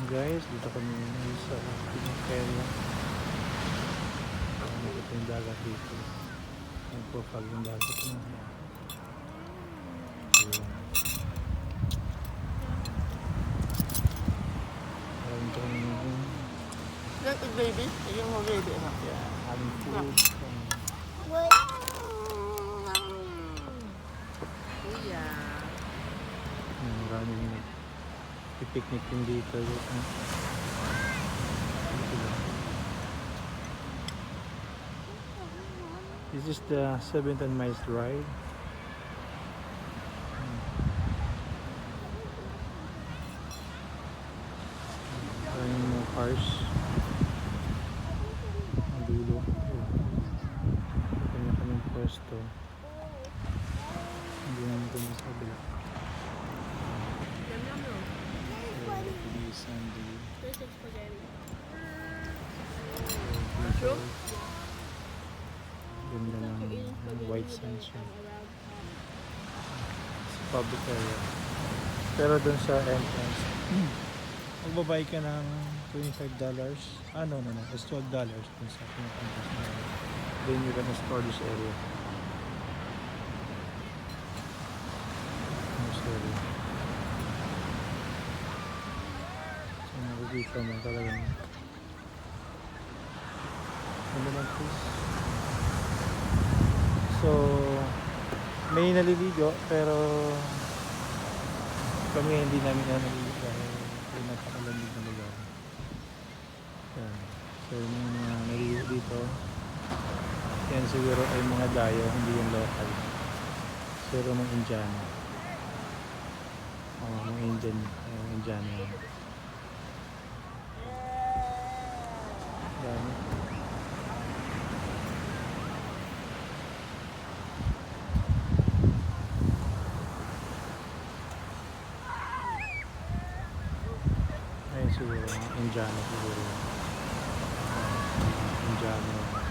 Guys, dito kami ngayon sa Pinocchio. Nakita yung dagat dito. Nagpo-fog yung dagat na. Ayan. Maraming kami yung Look at baby. Yung mo baby. having food. Kuya. Maraming nag-picnic din dito. This is the 17 miles ride. Maraming mga cars. Ang dulo. Kanya-kanyang pwesto. Hindi namin ito masabi. Yum yum yum. Police and the This is spaghetti. people. Ganda ng white sunshine. Sa public area. Pero dun sa entrance, magbabay ka ng $25. No. It's $12 dun sa entrance na area. Then you're gonna explore this area. This area. So nakikita mo talagang ano naman please. So may naliligo pero kami hindi namin naliligo dahil napakalamig na lugar. Yan. So yung mga naliligo dito, yan siguro ay mga dayo, hindi yung local. Siguro mga Indiano. Mga Indian, Indiano yan. Dami. Ayun siguro, Indiano siguro. Indiano.